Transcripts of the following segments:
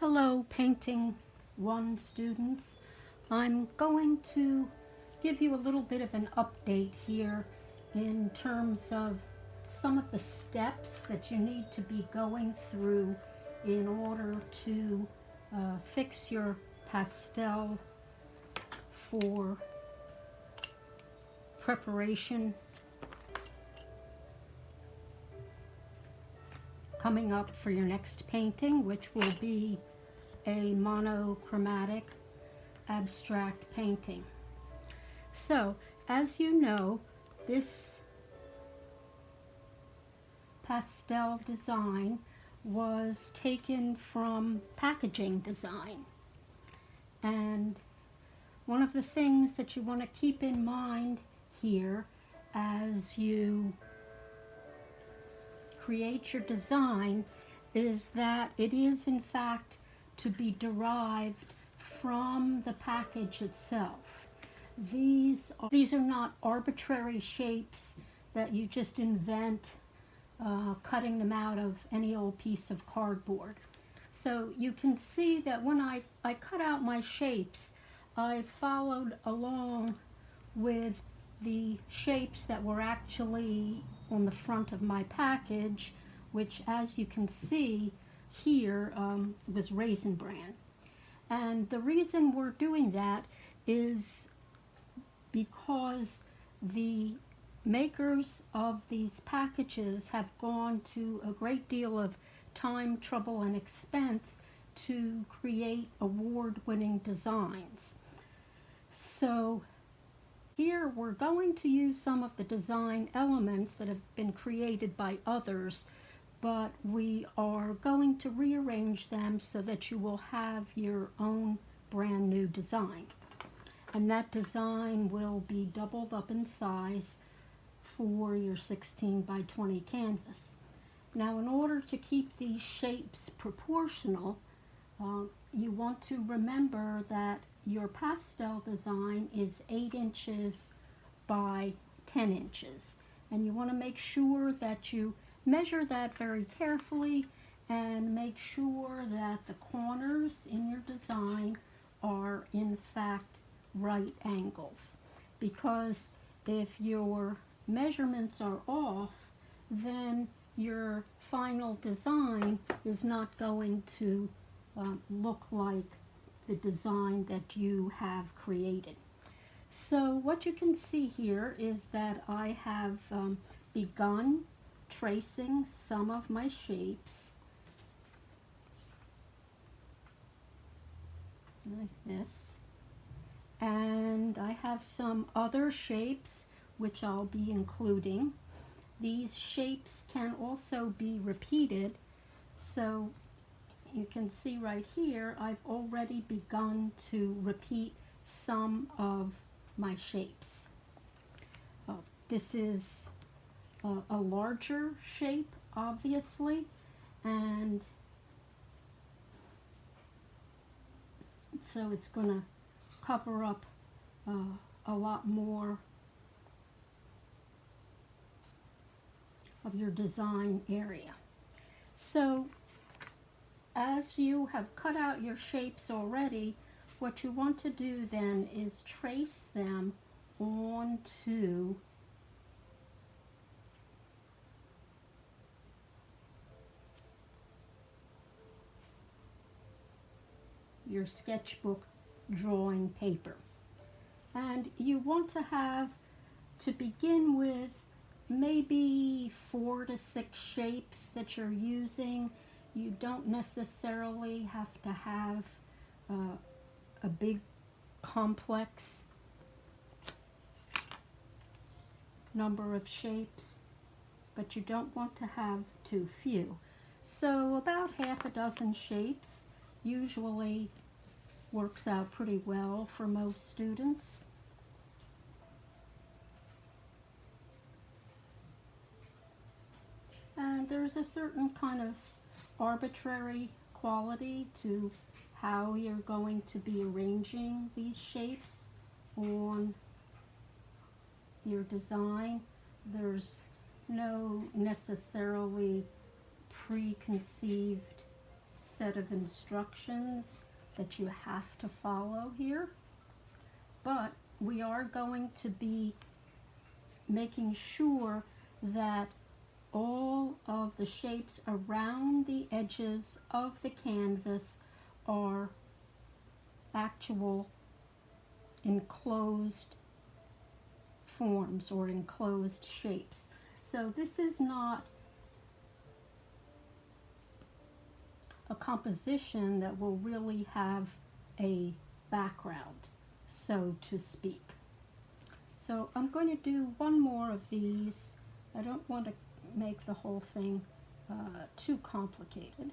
Hello, Painting 1 students. I'm going to give you a little bit of an update here in terms of some of the steps that you need to be going through in order to fix your pastel for preparation coming up for your next painting, which will be a monochromatic abstract painting. So, as you know, this pastel design was taken from packaging design. And one of the things that you want to keep in mind here as you create your design is that it is in fact to be derived from the package itself. These are not arbitrary shapes that you just invent cutting them out of any old piece of cardboard. So you can see that when I cut out my shapes, I followed along with the shapes that were actually on the front of my package, which, as you can see here, was Raisin Bran. And the reason we're doing that is because the makers of these packages have gone to a great deal of time, trouble, and expense to create award-winning designs. So here we're going to use some of the design elements that have been created by others, but we are going to rearrange them so that you will have your own brand new design. And that design will be doubled up in size for your 16 by 20 canvas. Now, in order to keep these shapes proportional, you want to remember that your pastel design is 8 inches by 10 inches. And you want to make sure that you measure that very carefully and make sure that the corners in your design are in fact right angles. Because if your measurements are off, then your final design is not going to look like the design that you have created. So what you can see here is that I have begun tracing some of my shapes like this, and I have some other shapes which I'll be including. These shapes can also be repeated, so you can see right here I've already begun to repeat some of my shapes. This is a larger shape, obviously, and so it's going to cover up a lot more of your design area. So as you have cut out your shapes already, what you want to do then is trace them onto your sketchbook drawing paper. And you want to have, to begin with, maybe 4 to 6 shapes that you're using. You don't necessarily have to have a big complex number of shapes, but you don't want to have too few. So about half a dozen shapes usually works out pretty well for most students. And there's a certain kind of arbitrary quality to how you're going to be arranging these shapes on your design. There's no necessarily preconceived set of instructions that you have to follow here, but we are going to be making sure that all of the shapes around the edges of the canvas are actual enclosed forms or enclosed shapes. So this is not a composition that will really have a background, so to speak. So I'm going to do one more of these. I don't want to make the whole thing too complicated.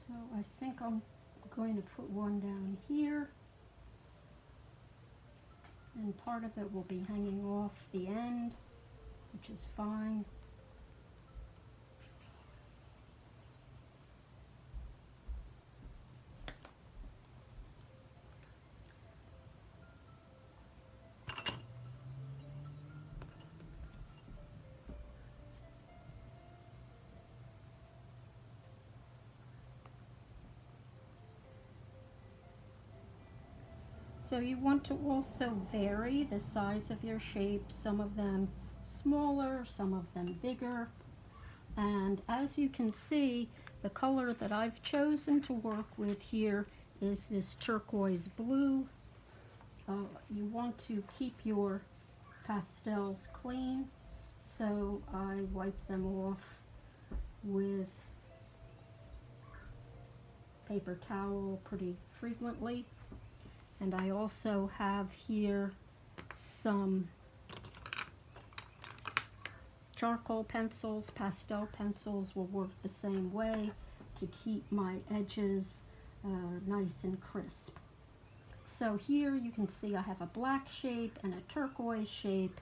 So I think I'm going to put one down here, and part of it will be hanging off the end, which is fine. So you want to also vary the size of your shapes, some of them smaller, some of them bigger. And as you can see, the color that I've chosen to work with here is this turquoise blue. You want to keep your pastels clean, so I wipe them off with paper towel pretty frequently. And I also have here some charcoal pencils. Pastel pencils will work the same way to keep my edges nice and crisp. So here you can see I have a black shape and a turquoise shape,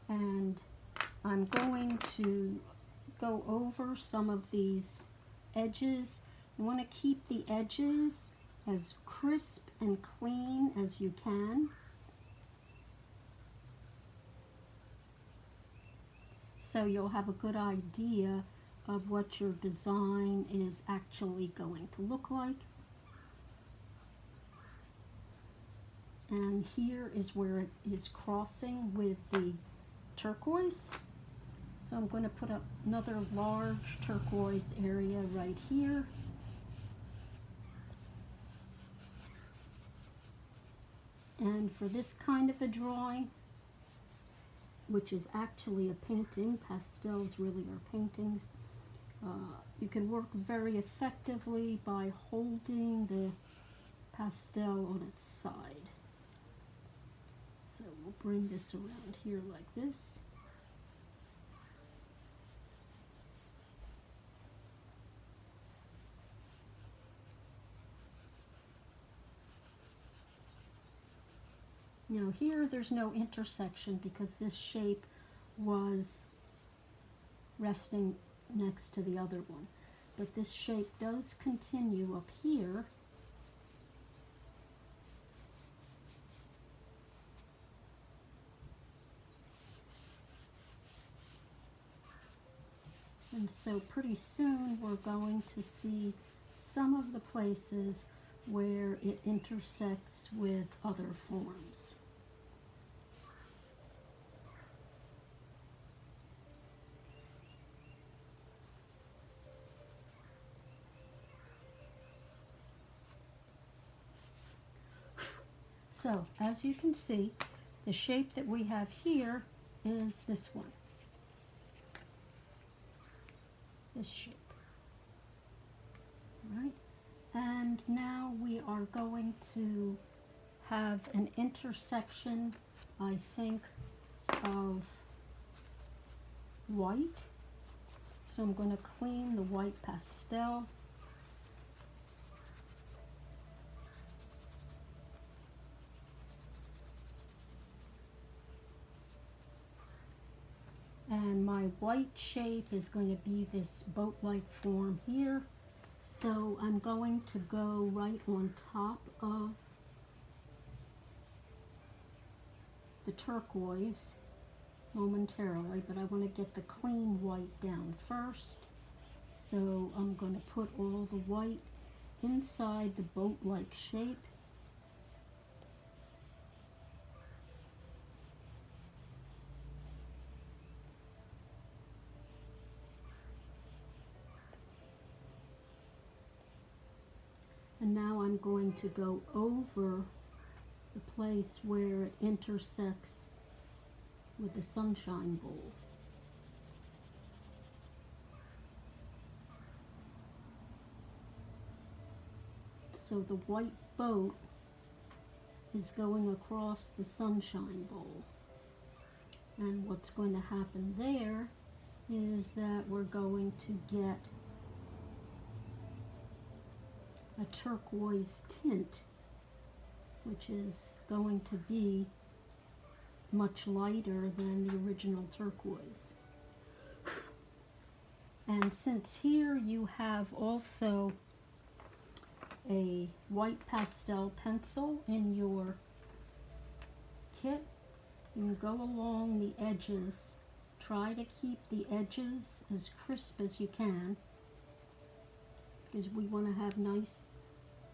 and I'm going to go over some of these edges. You want to keep the edges as crisp and clean as you can. So you'll have a good idea of what your design is actually going to look like. And here is where it is crossing with the turquoise. So I'm going to put up another large turquoise area right here. And for this kind of a drawing, which is actually a painting, pastels really are paintings, you can work very effectively by holding the pastel on its side. So we'll bring this around here like this. Now here there's no intersection because this shape was resting next to the other one. But this shape does continue up here. And so pretty soon we're going to see some of the places where it intersects with other forms. So, as you can see, the shape that we have here is this one. This shape. All right? And now we are going to have an intersection, I think, of white. So I'm going to clean the white pastel. white shape is going to be this boat-like form here. So I'm going to go right on top of the turquoise momentarily, but I want to get the clean white down first. So I'm going to put all the white inside the boat-like shape. And now I'm going to go over the place where it intersects with the sunshine bowl. So the white boat is going across the sunshine bowl. And what's going to happen there is that we're going to get a turquoise tint, which is going to be much lighter than the original turquoise. And since here you have also a white pastel pencil in your kit, you can go along the edges. Try to keep the edges as crisp as you can, because we want to have nice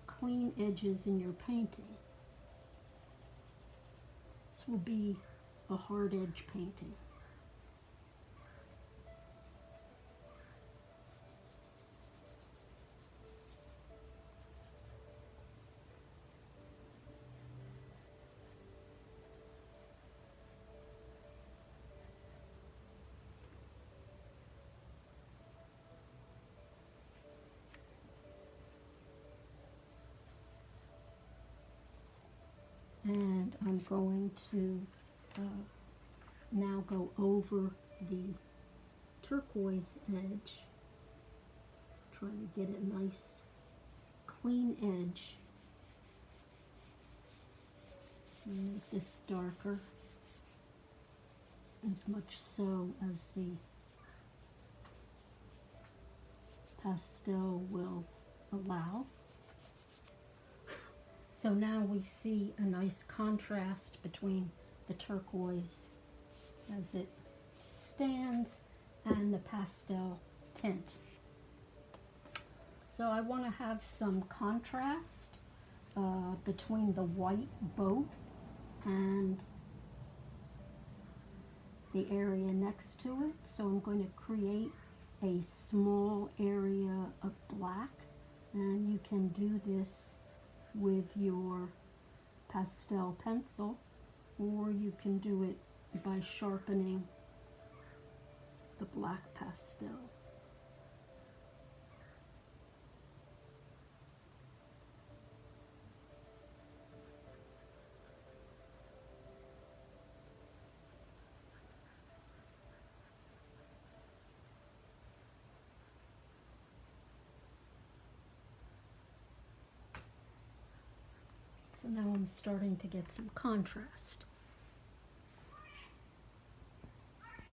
clean edges in your painting. This will be a hard edge painting. And I'm going to now go over the turquoise edge, try to get a nice clean edge. Make this darker, as much so as the pastel will allow. So now we see a nice contrast between the turquoise as it stands and the pastel tint. So I want to have some contrast between the white boat and the area next to it. So I'm going to create a small area of black, and you can do this with your pastel pencil, or you can do it by sharpening the black pastel. So now I'm starting to get some contrast.